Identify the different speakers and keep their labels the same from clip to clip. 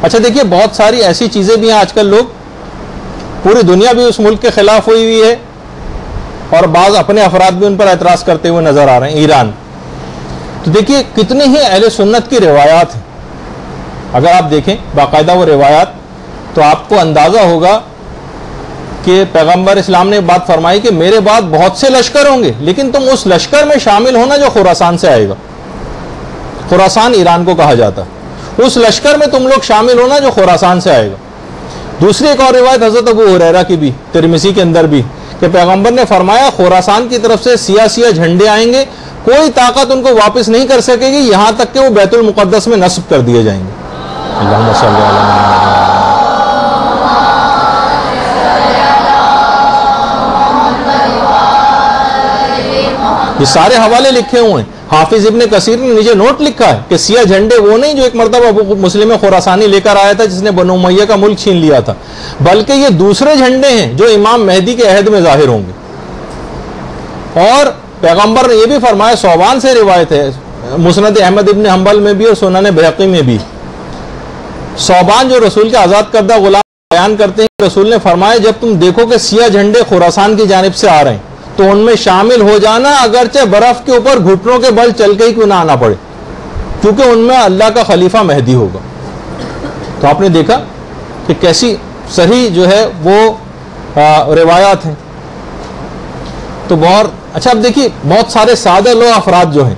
Speaker 1: اچھا دیکھیے بہت ساری ایسی چیزیں بھی ہیں آج کل لوگ پوری دنیا بھی اس ملک کے خلاف ہوئی ہے اور بعض اپنے افراد بھی ان پر اعتراض کرتے ہوئے نظر آ رہے ہیں. ایران تو دیکھیے کتنے ہی اہل سنت کی روایات ہیں, اگر آپ دیکھیں باقاعدہ وہ روایات تو آپ کو اندازہ ہوگا کہ پیغمبر اسلام نے بات فرمائی کہ میرے بعد بہت سے لشکر ہوں گے, لیکن تم اس لشکر میں شامل ہونا جو خراسان سے آئے گا. خراسان ایران کو کہا جاتا, اس لشکر میں تم لوگ شامل ہونا جو خراسان سے آئے گا. دوسری ایک اور روایت حضرت ابو ہریرہ کی بھی ترمذی کے اندر بھی کہ پیغمبر نے فرمایا خراسان کی طرف سے سیاہ سیاہ جھنڈے آئیں گے, کوئی طاقت ان کو واپس نہیں کر سکے گی یہاں تک کہ وہ بیت المقدس میں نصب کر دیے جائیں گے. اللہم صلی اللہ علیہ وسلم. یہ سارے حوالے لکھے ہوئے ہیں. حافظ ابن کثیر نے نیچے نوٹ لکھا ہے کہ سیاہ جھنڈے وہ نہیں جو ایک مرتبہ ابو مسلم خراسانی لے کر آیا تھا جس نے بنو امیہ کا ملک چھین لیا تھا, بلکہ یہ دوسرے جھنڈے ہیں جو امام مہدی کے عہد میں ظاہر ہوں گے. اور پیغمبر نے یہ بھی فرمایا, صوبان سے روایت ہے مسند احمد ابن حنبل میں بھی اور سنن بہقی میں بھی, صوبان جو رسول کے آزاد کردہ غلام بیان کرتے ہیں, رسول نے فرمایا جب تم دیکھو کہ سیاہ جھنڈے خراسان کی جانب سے آ رہے ہیں تو ان میں شامل ہو جانا, اگرچہ برف کے اوپر گھٹنوں کے بل چل کے ہی کیوں نہ آنا پڑے, کیونکہ ان میں اللہ کا خلیفہ مہدی ہوگا. تو آپ نے دیکھا کہ کیسی صحیح جو ہے وہ روایات ہیں. تو بہت اچھا, اب دیکھیے بہت سارے سادہ لوگ افراد جو ہیں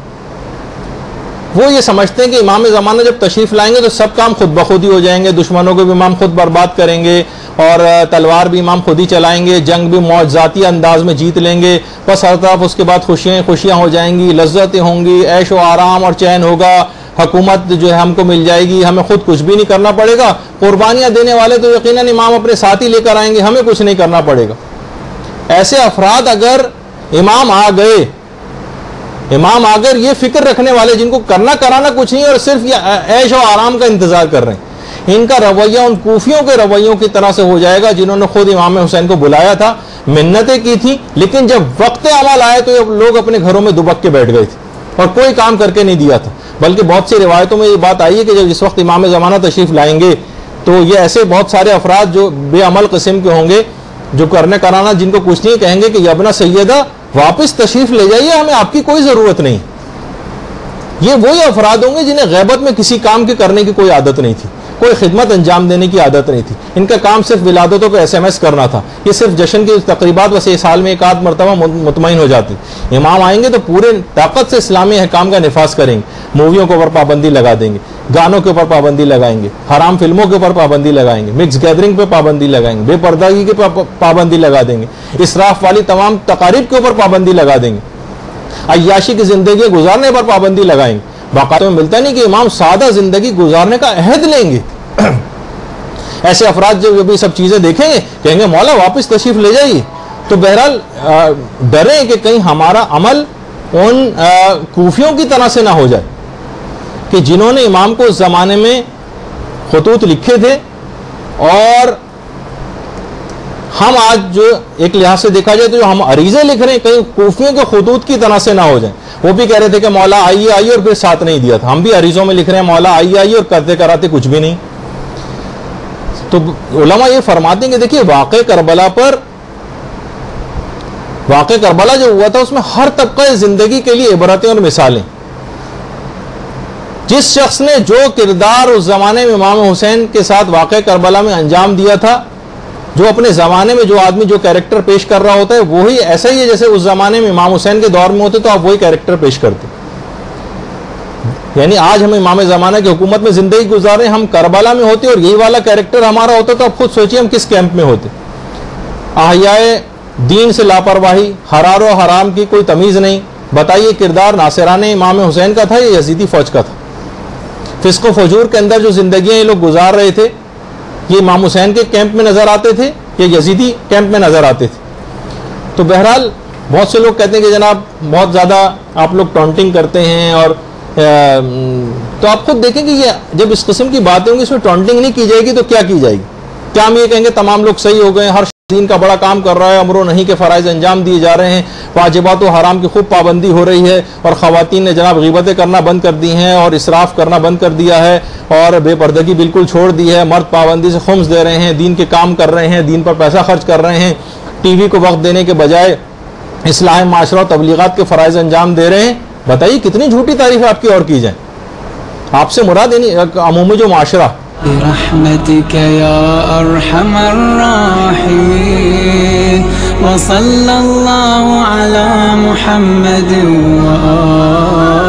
Speaker 1: وہ یہ سمجھتے ہیں کہ امام زمانہ جب تشریف لائیں گے تو سب کام خود بخود ہی ہو جائیں گے, دشمنوں کو بھی امام خود برباد کریں گے اور تلوار بھی امام خود ہی چلائیں گے, جنگ بھی معجزاتی انداز میں جیت لیں گے, بس ہر طرف اس کے بعد خوشیاں ہو جائیں گی, لذتیں ہوں گی, عیش و آرام اور چین ہوگا, حکومت جو ہے ہم کو مل جائے گی, ہمیں خود کچھ بھی نہیں کرنا پڑے گا, قربانیاں دینے والے تو یقیناً امام اپنے ساتھ ہی لے کر آئیں گے, ہمیں کچھ نہیں کرنا پڑے گا. ایسے افراد اگر امام آ گئے, امام اگر یہ فکر رکھنے والے جن کو کرنا کرانا کچھ نہیں اور صرف یہ عیش و آرام کا انتظار کر رہے ہیں, ان کا رویہ ان کوفیوں کے رویوں کی طرح سے ہو جائے گا جنہوں نے خود امام حسین کو بلایا تھا, منتیں کی تھی, لیکن جب وقت عمل آئے تو لوگ اپنے گھروں میں دبک کے بیٹھ گئے تھے اور کوئی کام کر کے نہیں دیا تھا. بلکہ بہت سی روایتوں میں یہ بات آئی ہے کہ جب اس وقت امام زمانہ تشریف لائیں گے تو یہ ایسے بہت سارے افراد جو بے عمل قسم کے ہوں گے, جو کرنے کرانا جن کو کچھ نہیں, کہیں گے کہ یبنا سیدہ واپس تشریف لے جائیے, ہمیں آپ کی کوئی ضرورت نہیں. یہ وہی افراد ہوں گے جنہیں غیبت میں کسی کام کے کرنے کی کوئی عادت نہیں تھی, کوئی خدمت انجام دینے کی عادت نہیں تھی, ان کا کام صرف ولادتوں پہ SMS کرنا تھا, یہ صرف جشن کی تقریبات بس یہ سال میں ایک آدھ مرتبہ مطمئن ہو جاتی. امام آئیں گے تو پورے طاقت سے اسلامی احکام کا نفاذ کریں گے, موویوں کے اوپر پابندی لگا دیں گے, گانوں کے اوپر پابندی لگائیں گے, حرام فلموں کے اوپر پابندی لگائیں گے, مکس گیدرنگ پہ پابندی لگائیں گے, بے پردگی کی پابندی لگا دیں گے, اسراف والی تمام تقاریب کے اوپر پابندی لگا دیں گے, عیاشی کی زندگی گزارنے پر پابندی لگائیں گے. باقاعدہ میں ملتا نہیں کہ امام سادہ زندگی گزارنے کا عہد لیں گے. ایسے افراد جو بھی سب چیزیں دیکھیں گے کہیں گے مولا واپس تشریف لے جائیے. تو بہرحال ڈریں کہ کہیں ہمارا عمل ان کوفیوں کی طرح سے نہ ہو جائے کہ جنہوں نے امام کو اس زمانے میں خطوط لکھے تھے, اور ہم آج جو ایک لحاظ سے دیکھا جائے تو جو ہم عریضے لکھ رہے ہیں کہیں کوفیوں کے خطوط کی طرح سے نہ ہو جائیں. وہ بھی کہہ رہے تھے کہ مولا آئیے اور پھر ساتھ نہیں دیا تھا, ہم بھی عریضوں میں لکھ رہے ہیں مولا آئیے اور کرتے کراتے کچھ بھی نہیں. تو علماء یہ فرماتے ہیں کہ دیکھیے واقع کربلا جو ہوا تھا اس میں ہر طبقہ زندگی کے لیے عبرتیں اور مثالیں. جس شخص نے جو کردار اس زمانے میں امام حسین کے ساتھ واقع کربلا میں انجام دیا تھا, جو اپنے زمانے میں جو آدمی جو کیریکٹر پیش کر رہا ہوتا ہے وہی ایسا ہی ہے جیسے اس زمانے میں امام حسین کے دور میں ہوتے تو آپ وہی کیریکٹر پیش کرتے. یعنی آج ہم امام زمانہ کی حکومت میں زندگی گزار رہے ہیں, ہم کربلا میں ہوتے اور یہی والا کیریکٹر ہمارا ہوتا تو آپ خود سوچیے ہم کس کیمپ میں ہوتے. احیاء دین سے لاپرواہی, حرار و حرام کی کوئی تمیز نہیں. بتائیے کردار ناصرانہ امام حسین کا تھا یا یزیدی فوج کا تھا؟ فسق و فجور کے اندر جو زندگیاں یہ لوگ گزار رہے تھے یہ امام حسین کے کیمپ میں نظر آتے تھے یا یزیدی کیمپ میں نظر آتے تھے؟ تو بہرحال بہت سے لوگ کہتے ہیں کہ جناب بہت زیادہ آپ لوگ ٹونٹنگ کرتے ہیں, اور تو آپ خود دیکھیں کہ یہ جب اس قسم کی باتیں ہوں گی اس میں ٹونٹنگ نہیں کی جائے گی تو کیا کی جائے گی؟ کیا ہم یہ کہیں گے تمام لوگ صحیح ہو گئے, ہر دین کا بڑا کام کر رہا ہے، امر و نہی کے فرائض انجام دیے جا رہے ہیں، واجبات و حرام کی خوب پابندی ہو رہی ہے، اور خواتین نے جناب غیبتیں کرنا بند کر دی ہیں اور اسراف کرنا بند کر دیا ہے اور بے پردگی بالکل چھوڑ دی ہے، مرد پابندی سے خمس دے رہے ہیں، دین کے کام کر رہے ہیں، دین پر پیسہ خرچ کر رہے ہیں، ٹی وی کو وقت دینے کے بجائے اصلاح معاشرہ و تبلیغات کے فرائض انجام دے رہے ہیں. بتائیے کتنی جھوٹی تعریف آپ کی اور کی جائیں. آپ سے مراد عمومی جو معاشرہ.
Speaker 2: برحمتك يا أرحم الراحمين وصلى الله على محمد وآله